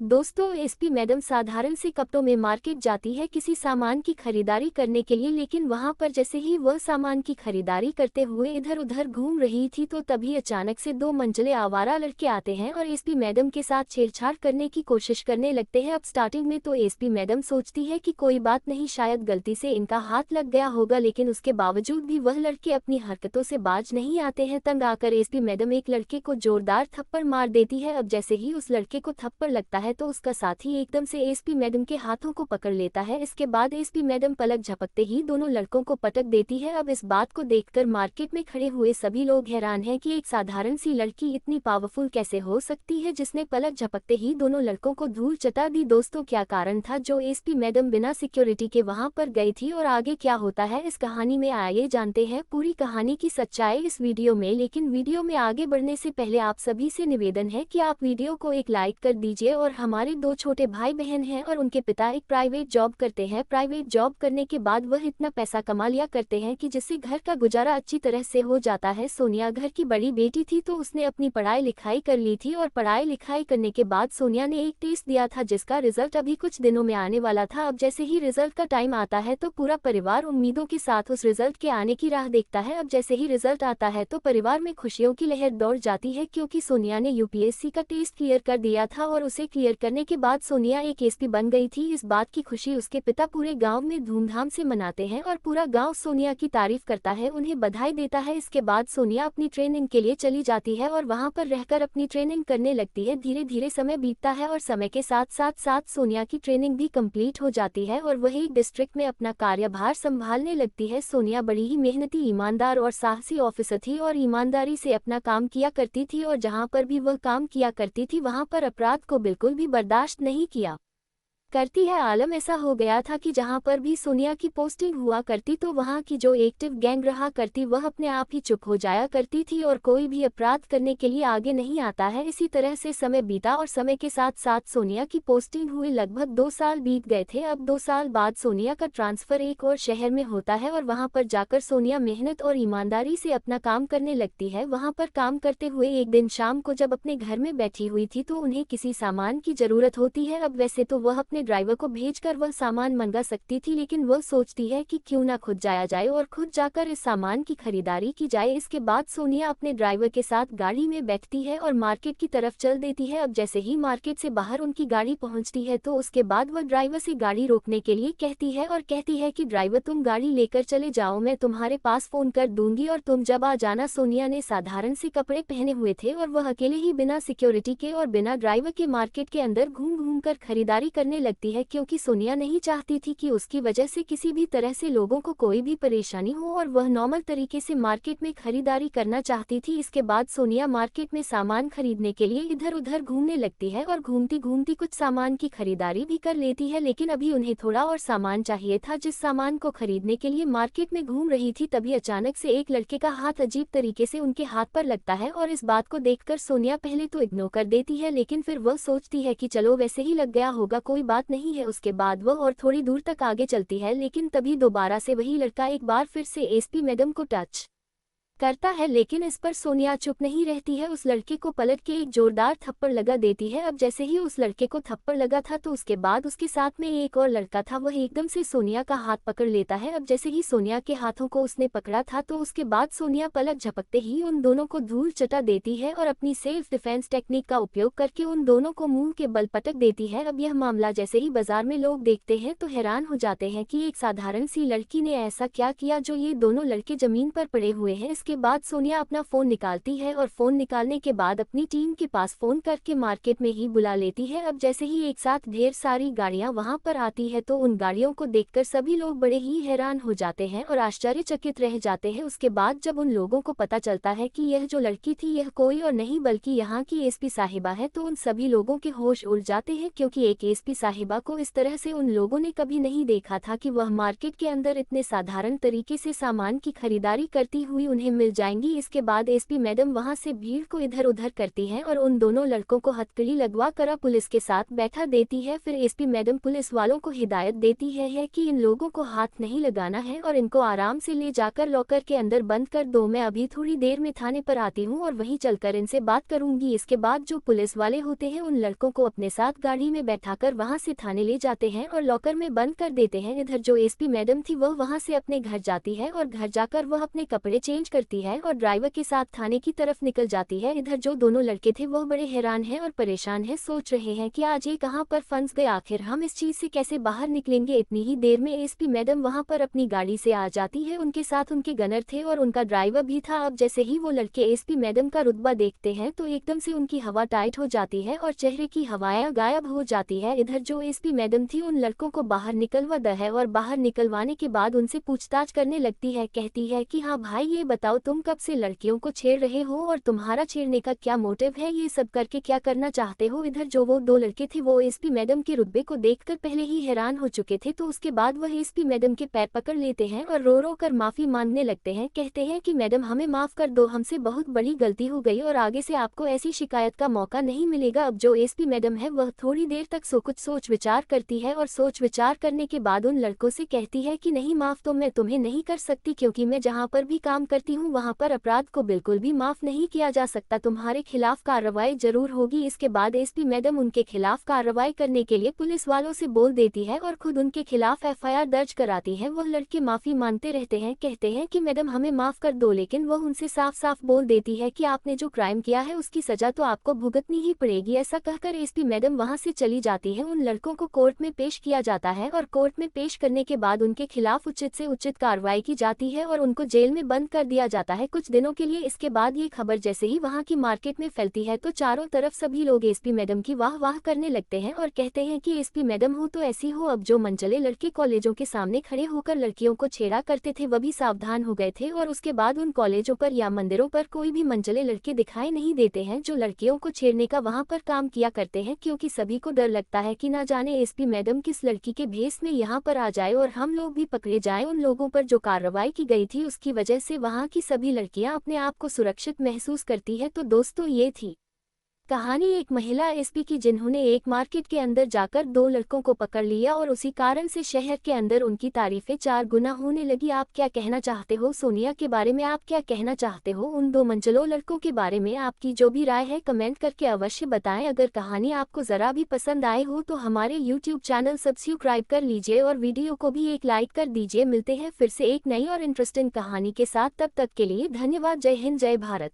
दोस्तों, SP madam साधारण से कपड़ों में मार्केट जाती है किसी सामान की खरीदारी करने के लिए, लेकिन वहां पर जैसे ही वह सामान की खरीदारी करते हुए इधर उधर घूम रही थी तो तभी अचानक से दो मंझले आवारा लड़के आते हैं और एसपी मैडम के साथ छेड़छाड़ करने की कोशिश करने लगते हैं। अब स्टार्टिंग में तो एसपी मैडम सोचती है कि कोई बात नहीं, शायद गलती से इनका हाथ लग गया होगा, लेकिन उसके बावजूद भी वह लड़के अपनी हरकतों से बाज नहीं आते हैं। तंग आकर एसपी मैडम एक लड़के को जोरदार थप्पड़ मार देती है। अब जैसे ही उस लड़के को थप्पड़ लगता है तो उसका साथी एकदम से एसपी मैडम के हाथों को पकड़ लेता है। इसके बाद एसपी मैडम पलक झपकते ही दोनों लड़कों को पटक देती है। अब इस बात को देखकर मार्केट में खड़े हुए सभी लोग हैरान हैं कि एक साधारण सी लड़की इतनी पावरफुल कैसे हो सकती है, जिसने पलक झपकते ही दोनों लड़कों को धूल चटा दी। दोस्तों, क्या कारण था जो एसपी मैडम बिना सिक्योरिटी के वहां पर गई थी और आगे क्या होता है इस कहानी में, आइए जानते हैं पूरी कहानी की सच्चाई इस वीडियो में। लेकिन वीडियो में आगे बढ़ने से पहले आप सभी से निवेदन है कि आप वीडियो को एक लाइक कर दीजिए। और हमारे दो छोटे भाई बहन हैं और उनके पिता एक प्राइवेट जॉब करते हैं। प्राइवेट जॉब करने के बाद वह इतना पैसा कमा लिया करते हैं कि जिससे घर का गुजारा अच्छी तरह से हो जाता है। सोनिया घर की बड़ी बेटी थी तो उसने अपनी पढ़ाई लिखाई कर ली थी और पढ़ाई लिखाई करने के बाद सोनिया ने एक टेस्ट दिया था जिसका रिजल्ट अभी कुछ दिनों में आने वाला था। अब जैसे ही रिजल्ट का टाइम आता है तो पूरा परिवार उम्मीदों के साथ उस रिजल्ट के आने की राह देखता है। अब जैसे ही रिजल्ट आता है तो परिवार में खुशियों की लहर दौड़ जाती है, क्योंकि सोनिया ने यूपीएससी का टेस्ट क्लियर कर दिया था और उसे क्लियर करने के बाद सोनिया एक एसपी बन गई थी। इस बात की खुशी उसके पिता पूरे गांव में धूमधाम से मनाते हैं और पूरा गांव सोनिया की तारीफ करता है, उन्हें बधाई देता है। इसके बाद सोनिया अपनी ट्रेनिंग के लिए चली जाती है और वहां पर रहकर अपनी ट्रेनिंग करने लगती है। धीरे धीरे समय बीतता है और समय के साथ साथ सोनिया की ट्रेनिंग भी कंप्लीट हो जाती है और वह एक डिस्ट्रिक्ट में अपना कार्यभार संभालने लगती है। सोनिया बड़ी ही मेहनती, ईमानदार और साहसी ऑफिसर थी और ईमानदारी से अपना काम किया करती थी और जहां पर भी वह काम किया करती थी वहां पर अपराध को बिल्कुल भी बर्दाश्त नहीं किया करती है। आलम ऐसा हो गया था कि जहां पर भी सोनिया की पोस्टिंग हुआ करती तो वहां की जो एक्टिव गैंग रहा करती वह अपने आप ही चुप हो जाया करती थी और कोई भी अपराध करने के लिए आगे नहीं आता है। इसी तरह से समय बीता और समय के साथ साथ सोनिया की पोस्टिंग हुई। लगभग 2 साल बीत गए थे। अब 2 साल बाद सोनिया का ट्रांसफर एक और शहर में होता है और वहां पर जाकर सोनिया मेहनत और ईमानदारी से अपना काम करने लगती है। वहां पर काम करते हुए एक दिन शाम को जब अपने घर में बैठी हुई थी तो उन्हें किसी सामान की जरूरत होती है। अब वैसे तो वह अपने ड्राइवर को भेजकर वह सामान मंगा सकती थी, लेकिन वह सोचती है कि क्यों ना खुद जाया जाए और खुद जाकर इस सामान की खरीदारी की जाए। इसके बाद सोनिया अपने ड्राइवर के साथ गाड़ी में बैठती है और मार्केट की तरफ चल देती है। अब जैसे ही मार्केट से बाहर उनकी गाड़ी पहुंचती है तो उसके बाद वह ड्राइवर से गाड़ी रोकने के लिए कहती है और कहती है कि ड्राइवर, तुम गाड़ी लेकर चले जाओ, मैं तुम्हारे पास फोन कर दूंगी और तुम जब आ जाना। सोनिया ने साधारण से कपड़े पहने हुए थे और वह अकेले ही बिना सिक्योरिटी के और बिना ड्राइवर के मार्केट के अंदर घूम घूम कर खरीदारी करने लगती है, क्योंकि सोनिया नहीं चाहती थी कि उसकी वजह से किसी भी तरह से लोगों को कोई भी परेशानी हो और वह नॉर्मल तरीके से मार्केट में खरीदारी करना चाहती थी। इसके बाद सोनिया मार्केट में सामान खरीदने के लिए इधर उधर घूमने लगती है और घूमती घूमती कुछ सामान की खरीदारी भी कर लेती है, लेकिन अभी उन्हें थोड़ा और सामान चाहिए था। जिस सामान को खरीदने के लिए मार्केट में घूम रही थी तभी अचानक से एक लड़के का हाथ अजीब तरीके से उनके हाथ पर लगता है और इस बात को देखकर सोनिया पहले तो इग्नोर कर देती है, लेकिन फिर वह सोचती है कि चलो वैसे ही लग गया होगा, कोई बात नहीं है। उसके बाद वह और थोड़ी दूर तक आगे चलती है, लेकिन तभी दोबारा से वही लड़का एक बार फिर से एसपी मैडम को टच करता है, लेकिन इस पर सोनिया चुप नहीं रहती है। उस लड़के को पलट के एक जोरदार थप्पड़ लगा देती है। अब जैसे ही उस लड़के को थप्पड़ लगा था तो उसके बाद उसके साथ में एक और लड़का था, वह एकदम से सोनिया का हाथ पकड़ लेता है। अब जैसे ही सोनिया के हाथों को उसने पकड़ा था तो उसके बाद सोनिया पलक झपकते ही उन दोनों को धूल चटा देती है और अपनी सेल्फ डिफेंस टेक्निक का उपयोग करके उन दोनों को मुंह के बल पटक देती है। अब यह मामला जैसे ही बाजार में लोग देखते हैं तो हैरान हो जाते हैं कि एक साधारण सी लड़की ने ऐसा क्या किया जो ये दोनों लड़के जमीन पर पड़े हुए हैं। इसके बाद सोनिया अपना फोन निकालती है और फोन निकालने के बाद अपनी टीम के पास फोन करके मार्केट में ही बुला लेती है। अब जैसे ही एक साथ ढेर सारी गाड़ियां वहां पर आती है तो उन गाड़ियों को देखकर सभी लोग बड़े ही हैरान हो जाते हैं और आश्चर्यचकित रह जाते हैं। उसके बाद जब उन लोगों को पता चलता है कि यह जो लड़की थी यह कोई और नहीं बल्कि यहाँ की एसपी साहिबा है तो उन सभी लोगों के होश उड़ जाते हैं, क्योंकि एक एसपी साहिबा को इस तरह से उन लोगों ने कभी नहीं देखा था कि वह मार्केट के अंदर इतने साधारण तरीके से सामान की खरीदारी करती हुई उन्हें मिल जाएंगी। इसके बाद एसपी मैडम वहां से भीड़ को इधर उधर करती हैं और उन दोनों लड़कों को हथकड़ी लगवा कर पुलिस के साथ बैठा देती है। फिर एसपी मैडम पुलिस वालों को हिदायत देती है कि इन लोगों को हाथ नहीं लगाना है और इनको आराम से ले जाकर लॉकर के अंदर बंद कर दो। मैं अभी थोड़ी देर में थाने पर आती हूँ और वहीं चलकर इनसे बात करूंगी। इसके बाद जो पुलिस वाले होते हैं उन लड़कों को अपने साथ गाड़ी में बैठाकर वहां से थाने ले जाते हैं और लॉकर में बंद कर देते हैं। इधर जो एसपी मैडम थी वह वहां से अपने घर जाती है और घर जाकर वह अपने कपड़े चेंज करती है और ड्राइवर के साथ थाने की तरफ निकल जाती है। इधर जो दोनों लड़के थे वह बड़े हैरान हैं और परेशान हैं, सोच रहे हैं कि आज ये कहां पर फंस गए, आखिर हम इस चीज से कैसे बाहर निकलेंगे। इतनी ही देर में एसपी मैडम वहां पर अपनी गाड़ी से आ जाती है। उनके साथ उनके गनर थे और उनका ड्राइवर भी था। अब जैसे ही वो लड़के एसपी मैडम का रुतबा देखते हैं तो एकदम से उनकी हवा टाइट हो जाती है और चेहरे की हवाएं गायब हो जाती है। इधर जो एसपी मैडम थी उन लड़कों को बाहर निकलवा है और बाहर निकलवाने के बाद उनसे पूछताछ करने लगती है। कहती है कि हाँ भाई, ये बताओ तुम कब से लड़कियों को छेड़ रहे हो और तुम्हारा छेड़ने का क्या मोटिव है, ये सब करके क्या करना चाहते हो। इधर जो वो दो लड़के थे वो एसपी मैडम के रुतबे को देखकर पहले ही हैरान हो चुके थे, तो उसके बाद वह एसपी मैडम के पैर पकड़ लेते हैं और रो रो कर माफी मांगने लगते हैं। कहते हैं कि मैडम हमें माफ कर दो, हमसे बहुत बड़ी गलती हो गई और आगे से आपको ऐसी शिकायत का मौका नहीं मिलेगा। अब जो एसपी मैडम है वह थोड़ी देर तक कुछ सोच विचार करती है और सोच विचार करने के बाद उन लड़कों से कहती है कि नहीं, माफ तो मैं तुम्हें नहीं कर सकती, क्योंकि मैं जहां पर भी काम करती हूं वहां पर अपराध को बिल्कुल भी माफ नहीं किया जा सकता, तुम्हारे खिलाफ कार्रवाई जरूर होगी। इसके बाद एसपी मैडम उनके खिलाफ कार्रवाई करने के लिए पुलिस वालों से बोल देती है और खुद उनके खिलाफ एफआईआर दर्ज कराती है। वह लड़के माफी मांगते रहते हैं, कहते हैं कि मैडम हमें माफ कर दो, लेकिन वह उनसे साफ साफ बोल देती है कि आपने जो क्राइम किया है उसकी सजा तो आपको भुगतनी ही पड़ेगी। ऐसा कहकर एसपी मैडम वहां से चली जाती है। उन लड़कों को कोर्ट में पेश किया जाता है और कोर्ट में पेश करने के बाद उनके खिलाफ उचित से उचित कार्रवाई की जाती है और उनको जेल में बंद कर दिया जाता है कुछ दिनों के लिए। इसके बाद ये खबर जैसे ही वहां की मार्केट में फैलती है तो चारों तरफ सभी लोग एसपी मैडम की वाह वाह करने लगते हैं और कहते हैं कि एसपी मैडम हो तो ऐसी हो। अब जो मनचले लड़के कॉलेजों के सामने खड़े होकर लड़कियों को छेड़ा करते थे वह भी सावधान हो गए थे और उसके बाद उन कॉलेजों पर या मंदिरों पर कोई भी मनचले लड़के दिखाई नहीं देते हैं जो लड़कियों को छेड़ने का वहां पर काम किया करते हैं, क्योंकि सभी को डर लगता है कि ना जाने एसपी मैडम किस लड़की के भेस में यहाँ पर आ जाए और हम लोग भी पकड़े जाएं। उन लोगों पर जो कार्रवाई की गई थी उसकी वजह से वहाँ की सभी लड़कियां अपने आप को सुरक्षित महसूस करती है। तो दोस्तों, ये थी कहानी एक महिला एसपी की जिन्होंने एक मार्केट के अंदर जाकर दो लड़कों को पकड़ लिया और उसी कारण से शहर के अंदर उनकी तारीफें 4 गुना होने लगी। आप क्या कहना चाहते हो सोनिया के बारे में, आप क्या कहना चाहते हो उन दो मंचलों लड़कों के बारे में? आपकी जो भी राय है कमेंट करके अवश्य बताएं। अगर कहानी आपको जरा भी पसंद आए हो तो हमारे यूट्यूब चैनल सब्सक्राइब कर लीजिए और वीडियो को भी एक लाइक कर दीजिए। मिलते हैं फिर से एक नई और इंटरेस्टिंग कहानी के साथ, तब तक के लिए धन्यवाद। जय हिंद, जय भारत।